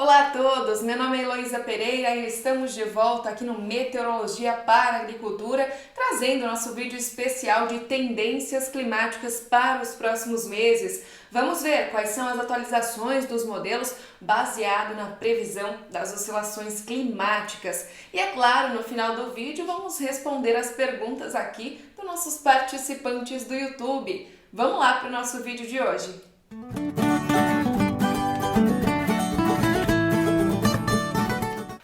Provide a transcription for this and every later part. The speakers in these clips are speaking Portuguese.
Olá a todos, meu nome é Heloísa Pereira e estamos de volta aqui no Meteorologia para a Agricultura, trazendo nosso vídeo especial de tendências climáticas para os próximos meses. Vamos ver quais são as atualizações dos modelos baseado na previsão das oscilações climáticas. E é claro, no final do vídeo vamos responder as perguntas aqui dos nossos participantes do YouTube. Vamos lá para o nosso vídeo de hoje.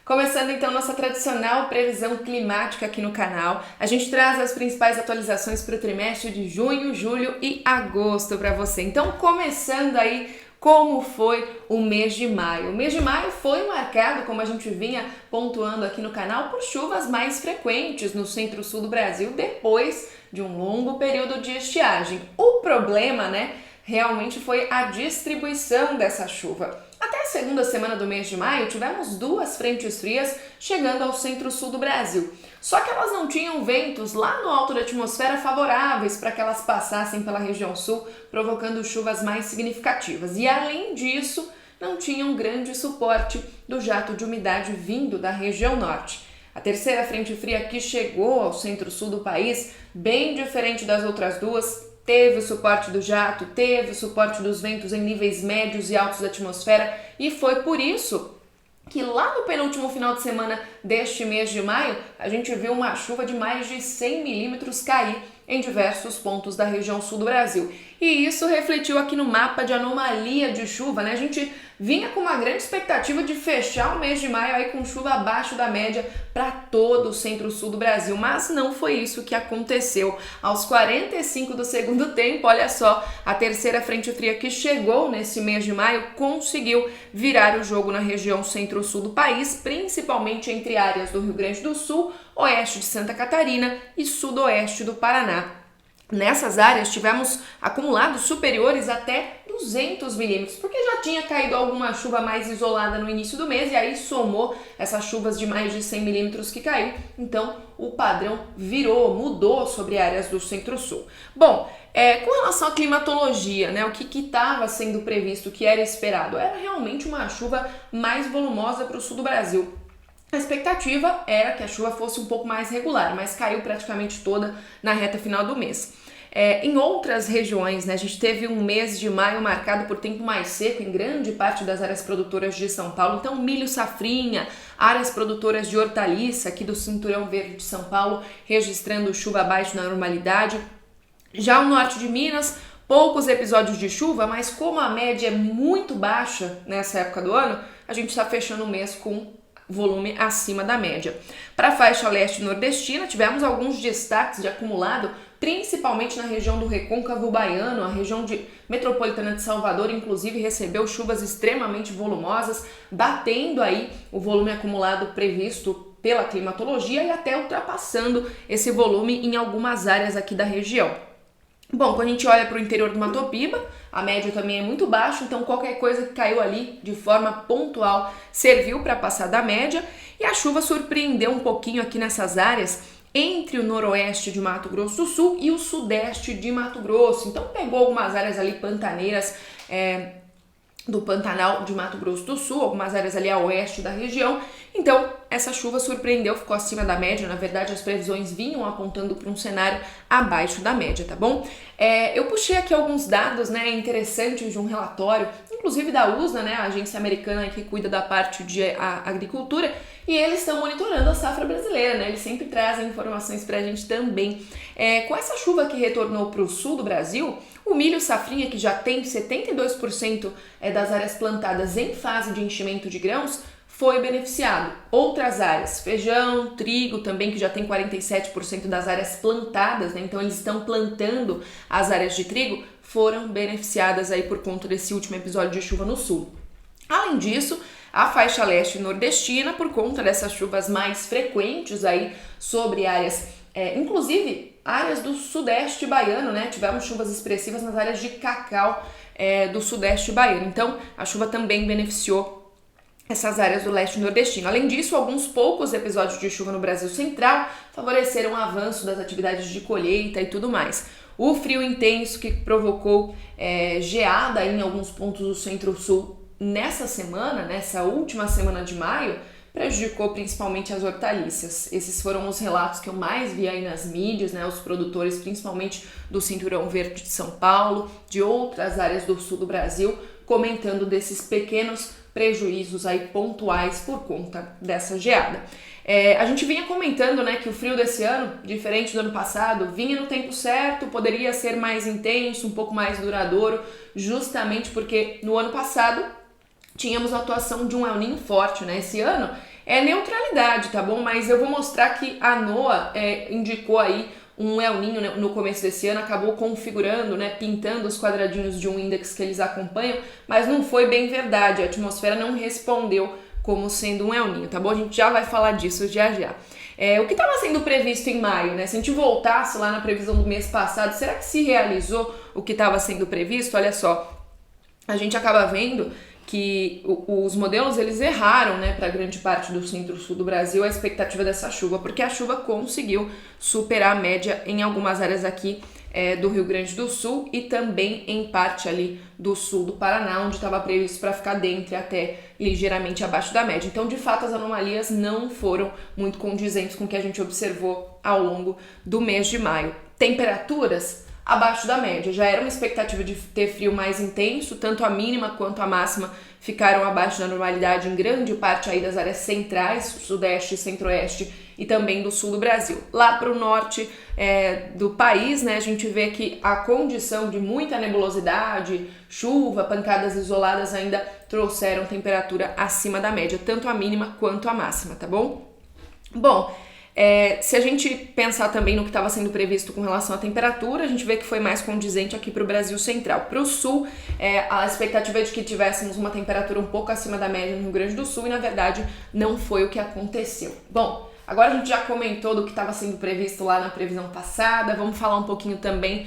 Começando então nossa tradicional previsão climática aqui no canal, a gente traz as principais atualizações para o trimestre de junho, julho e agosto para você. Então, começando aí, como foi o mês de maio? O mês de maio foi marcado, como a gente vinha pontuando aqui no canal, por chuvas mais frequentes no centro-sul do Brasil depois de um longo período de estiagem. O problema, realmente foi a distribuição dessa chuva. Até a segunda semana do mês de maio, tivemos duas frentes frias chegando ao centro-sul do Brasil. Só que elas não tinham ventos lá no alto da atmosfera favoráveis para que elas passassem pela região sul, provocando chuvas mais significativas. E além disso, não tinham grande suporte do jato de umidade vindo da região norte. A terceira frente fria que chegou ao centro-sul do país, bem diferente das outras duas, teve o suporte do jato, teve o suporte dos ventos em níveis médios e altos da atmosfera e foi por isso que lá no penúltimo final de semana deste mês de maio, a gente viu uma chuva de mais de 100 milímetros cair em diversos pontos da região sul do Brasil. E isso refletiu aqui no mapa de anomalia de chuva, A gente vinha com uma grande expectativa de fechar o mês de maio aí com chuva abaixo da média para todo o centro-sul do Brasil, mas não foi isso que aconteceu. Aos 45 do segundo tempo, olha só, a terceira frente fria que chegou nesse mês de maio conseguiu virar o jogo na região centro-sul do país, principalmente entre áreas do Rio Grande do Sul, oeste de Santa Catarina e sudoeste do Paraná. Nessas áreas tivemos acumulados superiores até 200 milímetros, porque já tinha caído alguma chuva mais isolada no início do mês e aí somou essas chuvas de mais de 100 milímetros que caiu, então o padrão mudou sobre áreas do centro-sul. Bom, com relação à climatologia, o que estava sendo previsto, o que era esperado, era realmente uma chuva mais volumosa para o sul do Brasil. A expectativa era que a chuva fosse um pouco mais regular, mas caiu praticamente toda na reta final do mês. Em outras regiões, a gente teve um mês de maio marcado por tempo mais seco em grande parte das áreas produtoras de São Paulo. Então, milho, safrinha, áreas produtoras de hortaliça aqui do Cinturão Verde de São Paulo, registrando chuva abaixo da normalidade. Já o norte de Minas, poucos episódios de chuva, mas como a média é muito baixa nessa época do ano, a gente está fechando o mês com volume acima da média. Para a faixa leste nordestina, tivemos alguns destaques de acumulado, principalmente na região do Recôncavo Baiano, a região metropolitana de Salvador, inclusive, recebeu chuvas extremamente volumosas, batendo aí o volume acumulado previsto pela climatologia e até ultrapassando esse volume em algumas áreas aqui da região. Bom, quando a gente olha para o interior do Mato Piba, a média também é muito baixa, então qualquer coisa que caiu ali de forma pontual serviu para passar da média e a chuva surpreendeu um pouquinho aqui nessas áreas entre o noroeste de Mato Grosso do Sul e o sudeste de Mato Grosso. Então pegou algumas áreas ali pantaneiras do Pantanal de Mato Grosso do Sul, algumas áreas ali a oeste da região. Então, essa chuva surpreendeu, ficou acima da média. Na verdade, as previsões vinham apontando para um cenário abaixo da média, tá bom? Eu puxei aqui alguns dados, interessantes de um relatório, inclusive da USDA, a agência americana que cuida da parte de agricultura, e eles estão monitorando a safra brasileira, Eles sempre trazem informações pra gente também. Com essa chuva que retornou para o sul do Brasil, o milho safrinha, que já tem 72% das áreas plantadas em fase de enchimento de grãos, foi beneficiado. Outras áreas, feijão, trigo também, que já tem 47% das áreas plantadas, Então eles estão plantando as áreas de trigo, foram beneficiadas aí por conta desse último episódio de chuva no sul. Além disso, a faixa leste nordestina, por conta dessas chuvas mais frequentes aí sobre áreas, inclusive áreas do sudeste baiano, Tivemos chuvas expressivas nas áreas de cacau do sudeste baiano. Então, a chuva também beneficiou essas áreas do leste nordestino. Além disso, alguns poucos episódios de chuva no Brasil Central favoreceram o avanço das atividades de colheita e tudo mais. O frio intenso que provocou geada em alguns pontos do centro-sul nessa semana, nessa última semana de maio, prejudicou principalmente as hortaliças. Esses foram os relatos que eu mais vi aí nas mídias, né? Os produtores, principalmente do Cinturão Verde de São Paulo, de outras áreas do sul do Brasil, comentando desses pequenos prejuízos aí pontuais por conta dessa geada. A gente vinha comentando, né, que o frio desse ano, diferente do ano passado, vinha no tempo certo, poderia ser mais intenso, um pouco mais duradouro, justamente porque no ano passado tínhamos a atuação de um El Niño forte, né? Esse ano é neutralidade, tá bom? Mas eu vou mostrar que a NOAA indicou aí um El Niño no começo desse ano, acabou configurando, né, pintando os quadradinhos de um índice que eles acompanham, mas não foi bem verdade, a atmosfera não respondeu como sendo um El Niño, tá bom? A gente já vai falar disso já já. O que estava sendo previsto em maio, né? Se a gente voltasse lá na previsão do mês passado, será que se realizou o que estava sendo previsto? Olha só, a gente acaba vendo que os modelos eles erraram, né, para grande parte do centro-sul do Brasil a expectativa dessa chuva, porque a chuva conseguiu superar a média em algumas áreas aqui do Rio Grande do Sul e também em parte ali do sul do Paraná, onde estava previsto para ficar dentro e até ligeiramente abaixo da média. Então, de fato, as anomalias não foram muito condizentes com o que a gente observou ao longo do mês de maio. Temperaturas abaixo da média. Já era uma expectativa de ter frio mais intenso, tanto a mínima quanto a máxima ficaram abaixo da normalidade em grande parte aí das áreas centrais, sudeste e centro-oeste e também do sul do Brasil. Lá para o norte do país, né, a gente vê que a condição de muita nebulosidade, chuva, pancadas isoladas ainda trouxeram temperatura acima da média, tanto a mínima quanto a máxima, tá bom? Bom, se a gente pensar também no que estava sendo previsto com relação à temperatura, a gente vê que foi mais condizente aqui para o Brasil Central. Para o Sul, a expectativa é de que tivéssemos uma temperatura um pouco acima da média no Rio Grande do Sul e, na verdade, não foi o que aconteceu. Bom, agora a gente já comentou do que estava sendo previsto lá na previsão passada, vamos falar um pouquinho também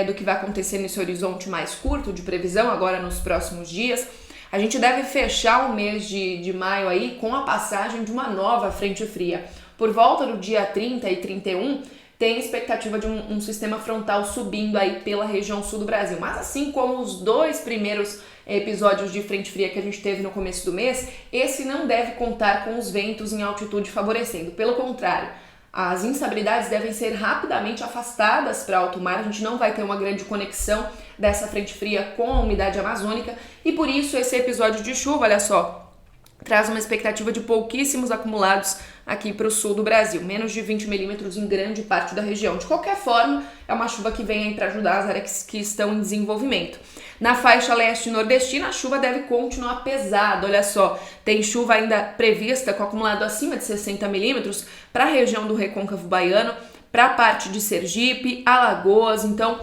do que vai acontecer nesse horizonte mais curto de previsão, agora nos próximos dias. A gente deve fechar o mês de maio aí com a passagem de uma nova frente fria. Por volta do dia 30 e 31, tem expectativa de um sistema frontal subindo aí pela região sul do Brasil. Mas assim como os dois primeiros episódios de frente fria que a gente teve no começo do mês, esse não deve contar com os ventos em altitude favorecendo. Pelo contrário, as instabilidades devem ser rapidamente afastadas para alto mar, a gente não vai ter uma grande conexão dessa frente fria com a umidade amazônica e por isso esse episódio de chuva, olha só, traz uma expectativa de pouquíssimos acumulados aqui para o sul do Brasil, menos de 20 milímetros em grande parte da região. De qualquer forma, é uma chuva que vem aí para ajudar as áreas que estão em desenvolvimento. Na faixa leste e nordestina, a chuva deve continuar pesada, olha só, tem chuva ainda prevista com acumulado acima de 60 milímetros para a região do Recôncavo Baiano, para a parte de Sergipe, Alagoas, então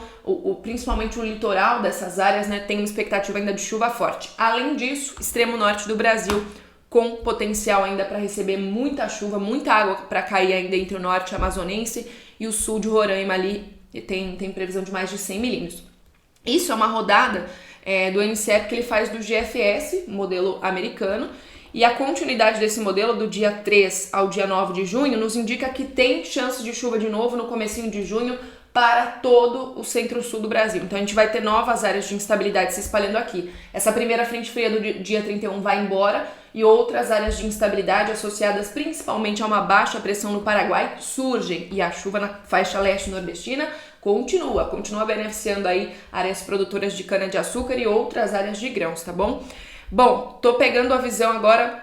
principalmente o litoral dessas áreas, né, tem uma expectativa ainda de chuva forte. Além disso, extremo norte do Brasil, com potencial ainda para receber muita chuva, muita água para cair ainda entre o norte amazonense e o sul de Roraima ali, tem previsão de mais de 100 milímetros. Isso é uma rodada do MCEP que ele faz do GFS, modelo americano, e a continuidade desse modelo do dia 3 ao dia 9 de junho nos indica que tem chance de chuva de novo no comecinho de junho para todo o centro-sul do Brasil. Então a gente vai ter novas áreas de instabilidade se espalhando aqui. Essa primeira frente fria do dia 31 vai embora e outras áreas de instabilidade associadas principalmente a uma baixa pressão no Paraguai surgem e a chuva na faixa leste nordestina continua beneficiando aí áreas produtoras de cana-de-açúcar e outras áreas de grãos, tá bom? Bom, tô pegando a visão agora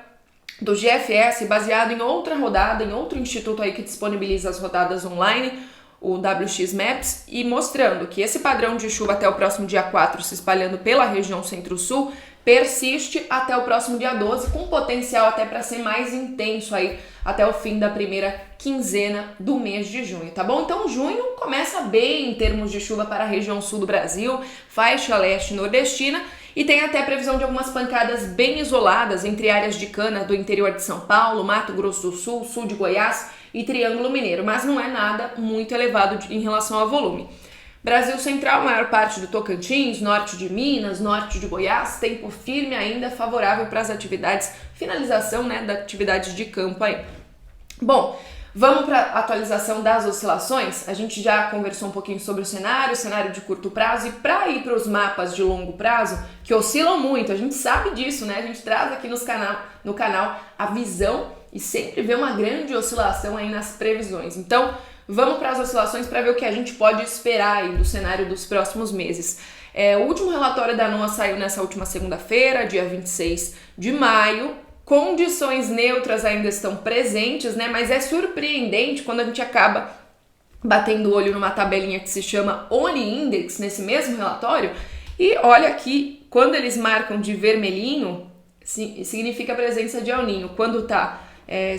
do GFS baseado em outra rodada, em outro instituto aí que disponibiliza as rodadas online, o WX Maps, e mostrando que esse padrão de chuva até o próximo dia 4 se espalhando pela região centro-sul persiste até o próximo dia 12, com potencial até para ser mais intenso aí até o fim da primeira quinzena do mês de junho, tá bom? Então junho começa bem em termos de chuva para a região sul do Brasil, faixa leste nordestina, e tem até previsão de algumas pancadas bem isoladas entre áreas de cana do interior de São Paulo, Mato Grosso do Sul, sul de Goiás e Triângulo Mineiro, mas não é nada muito elevado em relação ao volume. Brasil Central, maior parte do Tocantins, norte de Minas, norte de Goiás, tempo firme ainda favorável para as atividades, finalização, né, da atividade de campo aí. Bom, Vamos para a atualização das oscilações? A gente já conversou um pouquinho sobre o cenário de curto prazo, e para ir para os mapas de longo prazo, que oscilam muito, a gente sabe disso, né? A gente traz aqui no canal a visão e sempre vê uma grande oscilação aí nas previsões. Então, vamos para as oscilações para ver o que a gente pode esperar aí do cenário dos próximos meses. O último relatório da NOAA saiu nessa última segunda-feira, dia 26 de maio. Condições neutras ainda estão presentes, né? Mas é surpreendente quando a gente acaba batendo o olho numa tabelinha que se chama ONI Index, nesse mesmo relatório, e olha aqui, quando eles marcam de vermelhinho, significa a presença de El Niño. Quando tá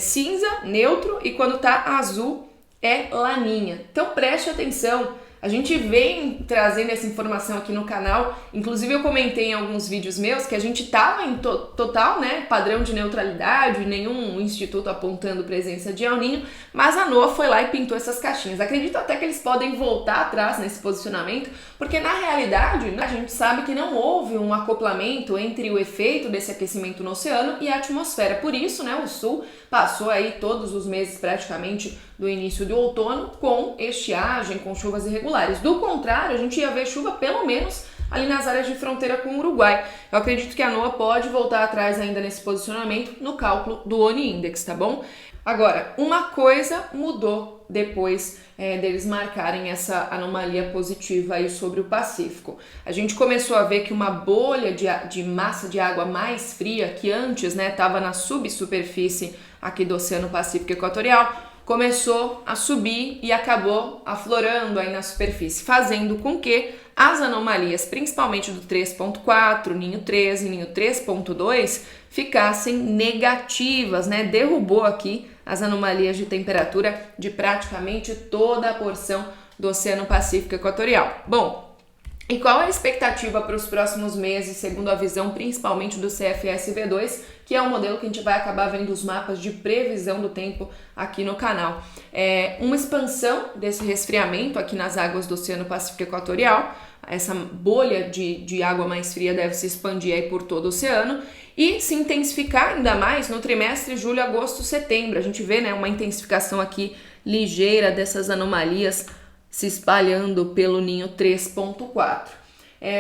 cinza, neutro, e quando tá azul, é laninha. Então preste atenção. A gente vem trazendo essa informação aqui no canal, inclusive eu comentei em alguns vídeos meus que a gente tava em total, né, padrão de neutralidade, nenhum instituto apontando presença de El Niño, mas a NOAA foi lá e pintou essas caixinhas. Acredito até que eles podem voltar atrás nesse posicionamento, porque na realidade, né, a gente sabe que não houve um acoplamento entre o efeito desse aquecimento no oceano e a atmosfera. Por isso, né, o Sul passou aí todos os meses praticamente do início do outono com estiagem, com chuvas irregulares. Do contrário, a gente ia ver chuva pelo menos ali nas áreas de fronteira com o Uruguai. Eu acredito que a NOAA pode voltar atrás ainda nesse posicionamento no cálculo do ONI Index, tá bom? Agora, uma coisa mudou depois deles marcarem essa anomalia positiva aí sobre o Pacífico. A gente começou a ver que uma bolha de massa de água mais fria, que antes estava na subsuperfície aqui do Oceano Pacífico Equatorial, começou a subir e acabou aflorando aí na superfície, fazendo com que as anomalias, principalmente do 3.4, Ninho 3 e Ninho 3.2, ficassem negativas, né? Derrubou aqui as anomalias de temperatura de praticamente toda a porção do Oceano Pacífico Equatorial. Bom, e qual é a expectativa para os próximos meses, segundo a visão principalmente do CFS-V2, que é um modelo que a gente vai acabar vendo os mapas de previsão do tempo aqui no canal? Uma expansão desse resfriamento aqui nas águas do Oceano Pacífico Equatorial. Essa bolha de água mais fria deve se expandir aí por todo o oceano e se intensificar ainda mais no trimestre julho, agosto, setembro. A gente vê, né, uma intensificação aqui ligeira dessas anomalias se espalhando pelo Ninho 3.4.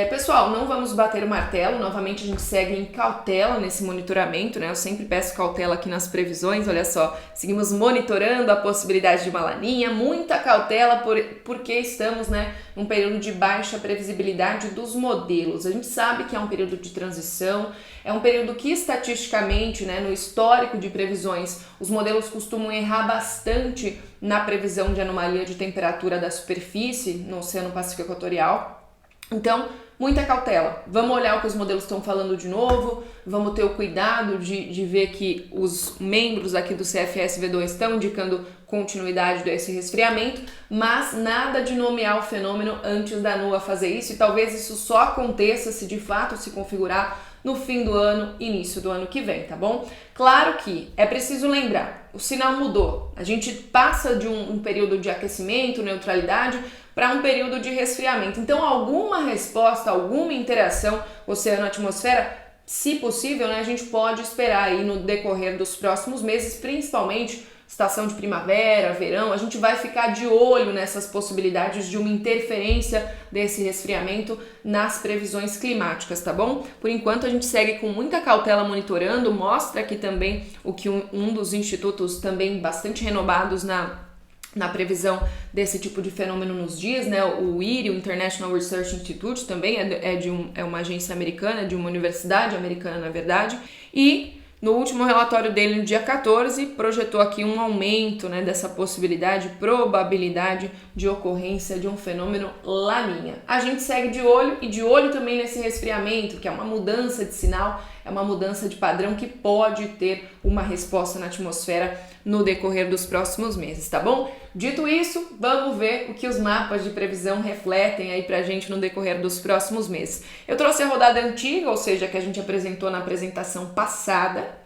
Pessoal, não vamos bater o martelo, novamente a gente segue em cautela nesse monitoramento, né? Eu sempre peço cautela aqui nas previsões, olha só, seguimos monitorando a possibilidade de uma laninha, muita cautela porque estamos, né, num período de baixa previsibilidade dos modelos. A gente sabe que é um período de transição, é um período que estatisticamente, né, no histórico de previsões, os modelos costumam errar bastante na previsão de anomalia de temperatura da superfície no Oceano Pacífico Equatorial. Então, muita cautela. Vamos olhar o que os modelos estão falando de novo, vamos ter o cuidado de ver que os membros aqui do CFS-V2 estão indicando continuidade desse resfriamento, mas nada de nomear o fenômeno antes da NOAA fazer isso, e talvez isso só aconteça se de fato se configurar no fim do ano, início do ano que vem, tá bom? Claro que é preciso lembrar, o sinal mudou. A gente passa de um período de aquecimento, neutralidade, para um período de resfriamento. Então, alguma resposta, alguma interação oceano-atmosfera, se possível, né, a gente pode esperar aí no decorrer dos próximos meses, principalmente estação de primavera, verão. A gente vai ficar de olho nessas possibilidades de uma interferência desse resfriamento nas previsões climáticas, tá bom? Por enquanto a gente segue com muita cautela monitorando, mostra aqui também o que um dos institutos também bastante renomados na previsão desse tipo de fenômeno nos dias, né? O IRI, o International Research Institute, também é uma agência americana, de uma universidade americana, na verdade, e no último relatório dele, no dia 14, projetou aqui um aumento, né, dessa possibilidade, probabilidade de ocorrência de um fenômeno laninha. A gente segue de olho e de olho também nesse resfriamento, que é uma mudança de sinal, é uma mudança de padrão que pode ter uma resposta na atmosfera no decorrer dos próximos meses, tá bom? Dito isso, vamos ver o que os mapas de previsão refletem aí pra gente no decorrer dos próximos meses. Eu trouxe a rodada antiga, ou seja, que a gente apresentou na apresentação passada,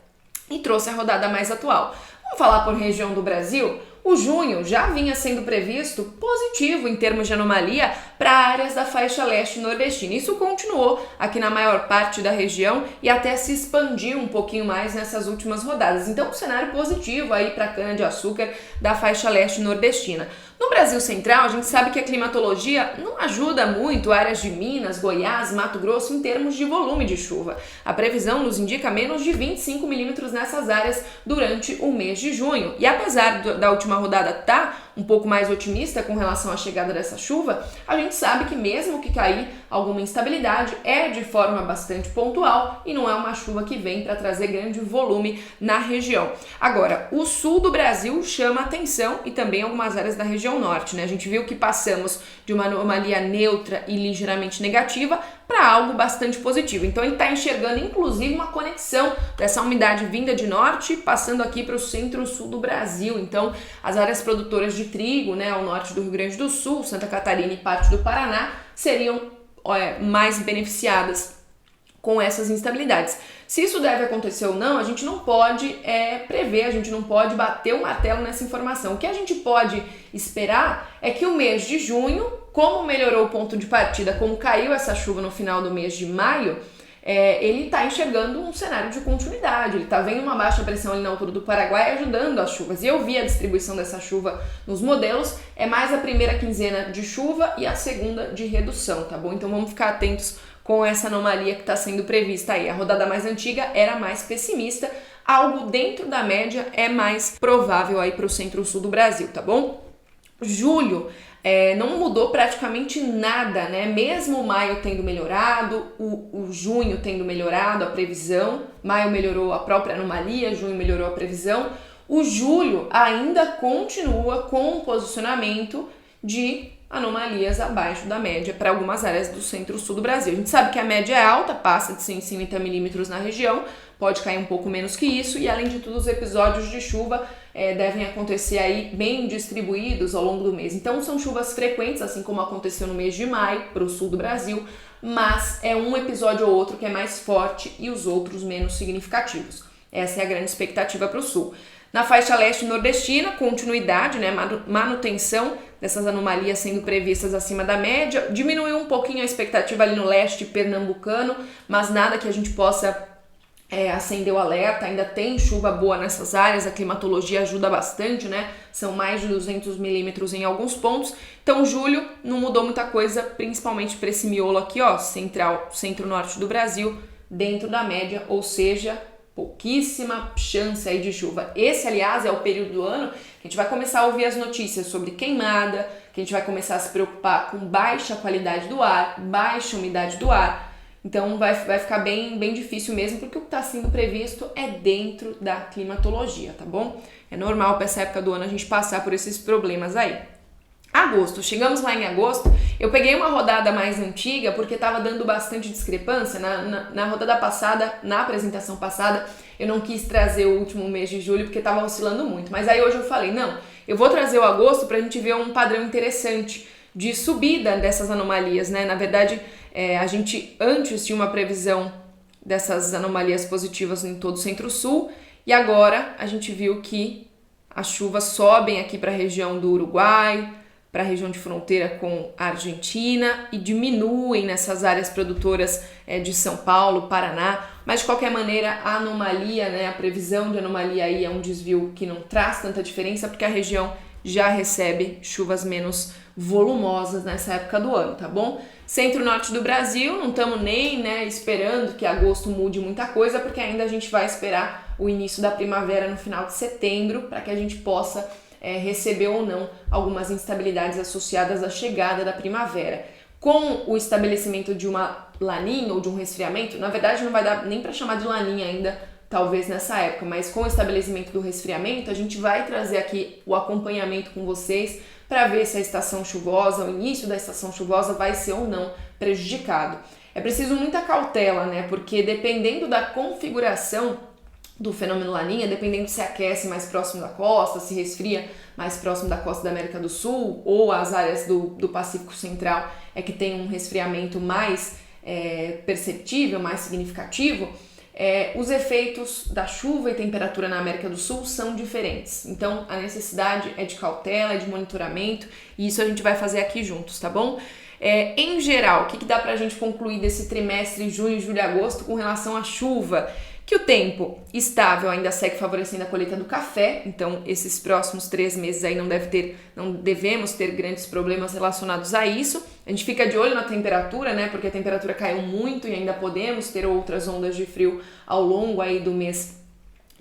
e trouxe a rodada mais atual. Vamos falar por região do Brasil? o junho já vinha sendo previsto positivo em termos de anomalia para áreas da faixa leste nordestina. Isso continuou aqui na maior parte da região e até se expandiu um pouquinho mais nessas últimas rodadas. Então, um cenário positivo aí para a cana-de-açúcar da faixa leste nordestina. No Brasil Central, a gente sabe que a climatologia não ajuda muito áreas de Minas, Goiás, Mato Grosso em termos de volume de chuva. A previsão nos indica menos de 25 milímetros nessas áreas durante o mês de junho. E apesar da última rodada estar um pouco mais otimista com relação à chegada dessa chuva, a gente sabe que mesmo que cair alguma instabilidade, é de forma bastante pontual e não é uma chuva que vem para trazer grande volume na região. Agora, o sul do Brasil chama atenção e também algumas áreas da região norte, né? A gente viu que passamos de uma anomalia neutra e ligeiramente negativa para algo bastante positivo. Então ele está enxergando inclusive uma conexão dessa umidade vinda de norte passando aqui para o centro-sul do Brasil. Então as áreas produtoras de trigo, né, ao norte do Rio Grande do Sul, Santa Catarina e parte do Paraná seriam mais beneficiadas com essas instabilidades. Se isso deve acontecer ou não, a gente não pode prever, a gente não pode bater o martelo nessa informação. O que a gente pode esperar é que o mês de junho, como melhorou o ponto de partida, como caiu essa chuva no final do mês de maio, ele está enxergando um cenário de continuidade, ele está vendo uma baixa pressão ali na altura do Paraguai ajudando as chuvas. E eu vi a distribuição dessa chuva nos modelos, é mais a primeira quinzena de chuva e a segunda de redução, tá bom? Então vamos ficar atentos com essa anomalia que está sendo prevista aí. A rodada mais antiga era mais pessimista, algo dentro da média é mais provável aí para o centro-sul do Brasil, tá bom? Julho não mudou praticamente nada, né? Mesmo o maio tendo melhorado, o junho tendo melhorado a previsão, maio melhorou a própria anomalia, junho melhorou a previsão, o julho ainda continua com um posicionamento de anomalias abaixo da média para algumas áreas do centro-sul do Brasil. A gente sabe que a média é alta, passa de 150 milímetros na região, pode cair um pouco menos que isso e, além de tudo, os episódios de chuva devem acontecer aí bem distribuídos ao longo do mês. Então, são chuvas frequentes, assim como aconteceu no mês de maio para o sul do Brasil, mas é um episódio ou outro que é mais forte e os outros menos significativos. Essa é a grande expectativa para o sul. Na faixa leste nordestina, continuidade, né, manutenção dessas anomalias sendo previstas acima da média, diminuiu um pouquinho a expectativa ali no leste pernambucano, mas nada que a gente possa acender o alerta, ainda tem chuva boa nessas áreas, a climatologia ajuda bastante, né, são mais de 200 milímetros em alguns pontos, então julho não mudou muita coisa, principalmente para esse miolo aqui, ó, centro-norte do Brasil, dentro da média, ou seja, pouquíssima chance aí de chuva. Esse, aliás, é o período do ano que a gente vai começar a ouvir as notícias sobre queimada, que a gente vai começar a se preocupar com baixa qualidade do ar, baixa umidade do ar. Então vai ficar bem difícil mesmo, porque o que está sendo previsto é dentro da climatologia, tá bom? É normal para essa época do ano a gente passar por esses problemas aí. Agosto, chegamos lá em agosto, eu peguei uma rodada mais antiga porque estava dando bastante discrepância, na rodada passada, na apresentação passada, eu não quis trazer o último mês de julho porque estava oscilando muito, mas aí hoje eu falei, não, eu vou trazer o agosto para a gente ver um padrão interessante de subida dessas anomalias, né? Na verdade, a gente antes tinha uma previsão dessas anomalias positivas em todo o centro-sul e agora a gente viu que as chuvas sobem aqui para a região do Uruguai, para a região de fronteira com a Argentina e diminuem nessas áreas produtoras de São Paulo, Paraná, mas de qualquer maneira a anomalia, né, a previsão de anomalia aí é um desvio que não traz tanta diferença porque a região já recebe chuvas menos volumosas nessa época do ano, tá bom? Centro-norte do Brasil, não estamos nem esperando que agosto mude muita coisa, porque ainda a gente vai esperar o início da primavera no final de setembro para que a gente possa receber ou não algumas instabilidades associadas à chegada da primavera. Com o estabelecimento de uma laninha ou de um resfriamento, na verdade não vai dar nem para chamar de laninha ainda, talvez nessa época, mas com o estabelecimento do resfriamento, a gente vai trazer aqui o acompanhamento com vocês para ver se a estação chuvosa, o início da estação chuvosa vai ser ou não prejudicado. É preciso muita cautela, né? Porque dependendo da configuração do fenômeno laninha, dependendo se aquece mais próximo da costa, se resfria mais próximo da costa da América do Sul ou as áreas do Pacífico Central que tem um resfriamento mais perceptível, mais significativo, os efeitos da chuva e temperatura na América do Sul são diferentes. Então, a necessidade é de cautela, é de monitoramento, e isso a gente vai fazer aqui juntos, tá bom? Em geral, o que dá pra gente concluir desse trimestre junho, julho e agosto com relação à chuva? Que o tempo estável ainda segue favorecendo a colheita do café, então esses próximos 3 meses aí não devemos ter grandes problemas relacionados a isso. A gente fica de olho na temperatura, né, porque a temperatura caiu muito e ainda podemos ter outras ondas de frio ao longo aí do mês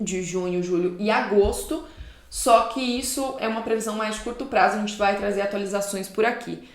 de junho, julho e agosto, só que isso é uma previsão mais de curto prazo, a gente vai trazer atualizações por aqui.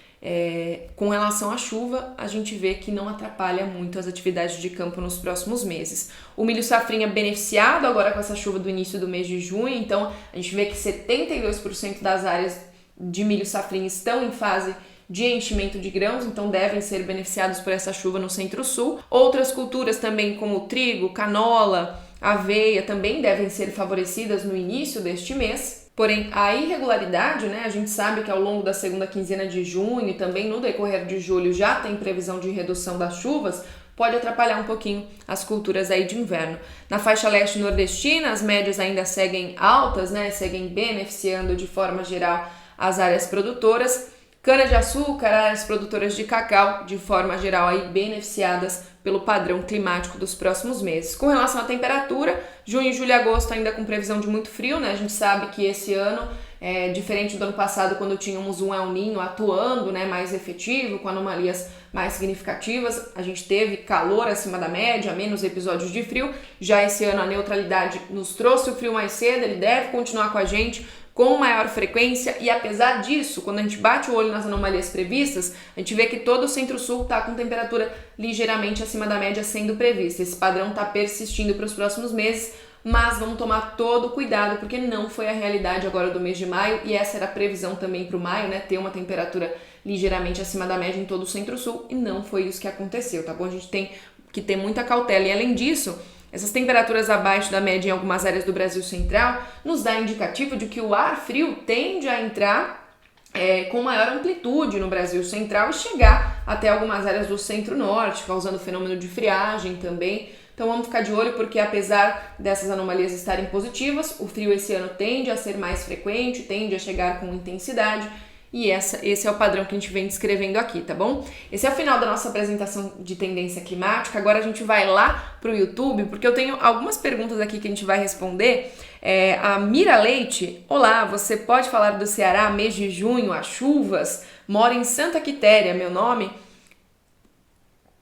Com relação à chuva, a gente vê que não atrapalha muito as atividades de campo nos próximos meses. O milho safrinha beneficiado agora com essa chuva do início do mês de junho, então a gente vê que 72% das áreas de milho safrinha estão em fase de enchimento de grãos, então devem ser beneficiados por essa chuva no centro-sul. Outras culturas também, como trigo, canola, aveia, também devem ser favorecidas no início deste mês. Porém, a irregularidade, né, a gente sabe que ao longo da segunda quinzena de junho e também no decorrer de julho já tem previsão de redução das chuvas, pode atrapalhar um pouquinho as culturas aí de inverno. Na faixa leste nordestina, as médias ainda seguem altas, né, seguem beneficiando de forma geral as áreas produtoras. Cana-de-açúcar, áreas produtoras de cacau, de forma geral aí beneficiadas pelo padrão climático dos próximos meses. Com relação à temperatura, junho, julho e agosto ainda com previsão de muito frio, né? A gente sabe que esse ano, diferente do ano passado, quando tínhamos um El Niño atuando, né, mais efetivo, com anomalias mais significativas, a gente teve calor acima da média, menos episódios de frio. Já esse ano a neutralidade nos trouxe o frio mais cedo, ele deve continuar com a gente com maior frequência, e apesar disso, quando a gente bate o olho nas anomalias previstas, a gente vê que todo o centro-sul está com temperatura ligeiramente acima da média sendo prevista. Esse padrão está persistindo para os próximos meses, mas vamos tomar todo o cuidado, porque não foi a realidade agora do mês de maio, e essa era a previsão também para o maio, né, ter uma temperatura ligeiramente acima da média em todo o centro-sul, e não foi isso que aconteceu, tá bom? A gente tem que ter muita cautela, e além disso, essas temperaturas abaixo da média em algumas áreas do Brasil Central nos dá indicativo de que o ar frio tende a entrar com maior amplitude no Brasil Central e chegar até algumas áreas do Centro-Norte, causando fenômeno de friagem também. Então vamos ficar de olho, porque apesar dessas anomalias estarem positivas, o frio esse ano tende a ser mais frequente, tende a chegar com intensidade, e esse é o padrão que a gente vem descrevendo aqui, tá bom? Esse é o final da nossa apresentação de tendência climática. Agora a gente vai lá pro YouTube, porque eu tenho algumas perguntas aqui que a gente vai responder. A Mira Leite: olá, você pode falar do Ceará, mês de junho, as chuvas? Moro em Santa Quitéria, meu nome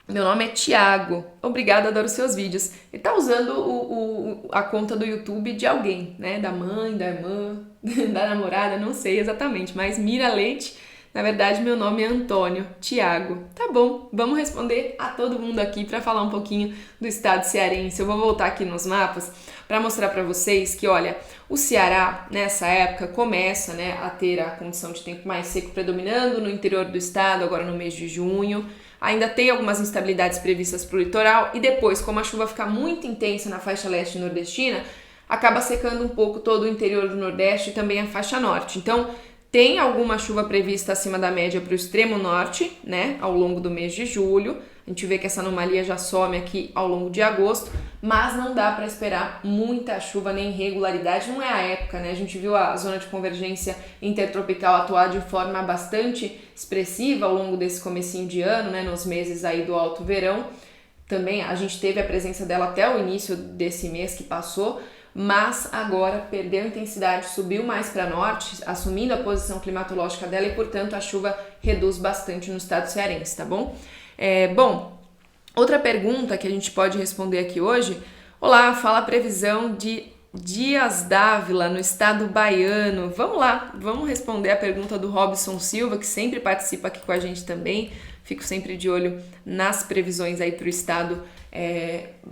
é Tiago. Obrigada, adoro seus vídeos. Ele tá usando a conta do YouTube de alguém, né? Da mãe, da irmã, da namorada, não sei exatamente. Mas Mira Leite, na verdade, meu nome é Antônio Tiago. Tá bom, vamos responder a todo mundo aqui para falar um pouquinho do estado cearense. Eu vou voltar aqui nos mapas para mostrar para vocês que, olha, o Ceará, nessa época, começa, né, a ter a condição de tempo mais seco predominando no interior do estado, agora no mês de junho. Ainda tem algumas instabilidades previstas para o litoral, e depois, como a chuva fica muito intensa na faixa leste nordestina, acaba secando um pouco todo o interior do Nordeste e também a faixa norte. Então, tem alguma chuva prevista acima da média para o extremo norte, né, ao longo do mês de julho. A gente vê que essa anomalia já some aqui ao longo de agosto, mas não dá para esperar muita chuva nem irregularidade, não é a época, né? A gente viu a zona de convergência intertropical atuar de forma bastante expressiva ao longo desse comecinho de ano, né, nos meses aí do alto verão. Também a gente teve a presença dela até o início desse mês que passou, mas agora perdeu intensidade, subiu mais para norte, assumindo a posição climatológica dela, e portanto a chuva reduz bastante no estado cearense, tá bom? Bom, outra pergunta que a gente pode responder aqui hoje: olá, fala a previsão de Dias d'Ávila no estado baiano. Vamos lá, vamos responder a pergunta do Robson Silva, que sempre participa aqui com a gente também. Fico sempre de olho nas previsões aí para o estado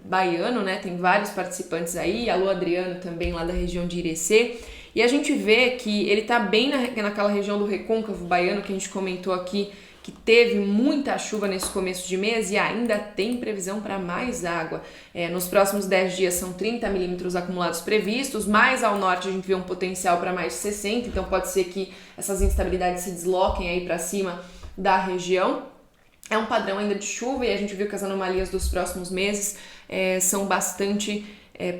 baiano, né? Tem vários participantes aí, alô Adriano também lá da região de Irecê. E a gente vê que ele tá bem naquela região do recôncavo baiano que a gente comentou aqui, que teve muita chuva nesse começo de mês e ainda tem previsão para mais água. Nos próximos 10 dias são 30 milímetros acumulados previstos, mais ao norte a gente vê um potencial para mais de 60, então pode ser que essas instabilidades se desloquem aí para cima da região. É um padrão ainda de chuva e a gente viu que as anomalias dos próximos meses são bastante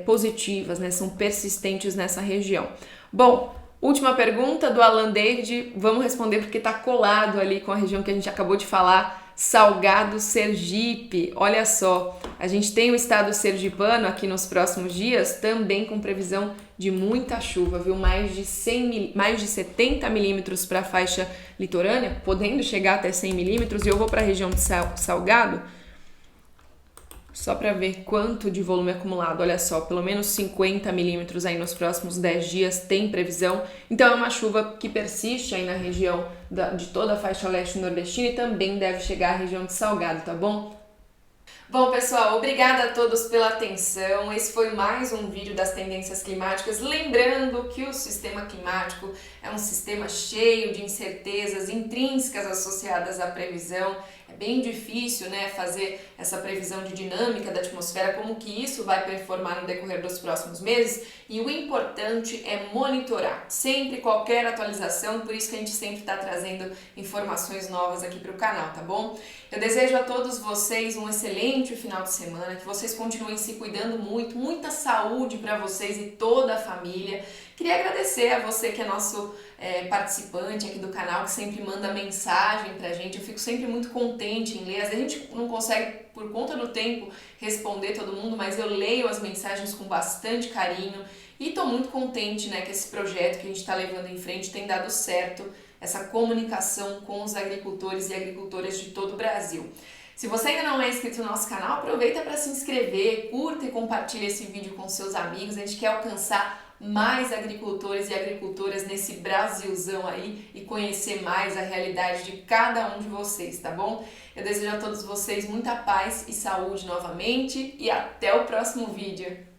positivas, né? São persistentes nessa região. Bom, última pergunta do Alan David, vamos responder porque está colado ali com a região que a gente acabou de falar, Salgado, Sergipe. Olha só, a gente tem o estado sergipano aqui nos próximos dias também com previsão de muita chuva, viu? Mais de 70 milímetros para a faixa litorânea, podendo chegar até 100 milímetros. E eu vou para a região de Salgado só para ver quanto de volume acumulado. Olha só, pelo menos 50 milímetros aí nos próximos 10 dias tem previsão. Então é uma chuva que persiste aí na região de toda a faixa leste nordestina e também deve chegar à região de Salgado, tá bom? Bom, pessoal, obrigada a todos pela atenção. Esse foi mais um vídeo das tendências climáticas. Lembrando que o sistema climático é um sistema cheio de incertezas intrínsecas associadas à previsão. É bem difícil, né, fazer essa previsão de dinâmica da atmosfera, como que isso vai performar no decorrer dos próximos meses. E o importante é monitorar sempre qualquer atualização, por isso que a gente sempre está trazendo informações novas aqui para o canal, tá bom? Eu desejo a todos vocês um excelente final de semana, que vocês continuem se cuidando muito, muita saúde para vocês e toda a família. Queria agradecer a você que é nosso participante aqui do canal, que sempre manda mensagem pra gente. Eu fico sempre muito contente em ler. Às vezes a gente não consegue, por conta do tempo, responder todo mundo, mas eu leio as mensagens com bastante carinho e tô muito contente, né, que esse projeto que a gente está levando em frente tem dado certo, essa comunicação com os agricultores e agricultoras de todo o Brasil. Se você ainda não é inscrito no nosso canal, aproveita para se inscrever, curta e compartilha esse vídeo com seus amigos. A gente quer alcançar mais agricultores e agricultoras nesse Brasilzão aí e conhecer mais a realidade de cada um de vocês, tá bom? Eu desejo a todos vocês muita paz e saúde novamente e até o próximo vídeo.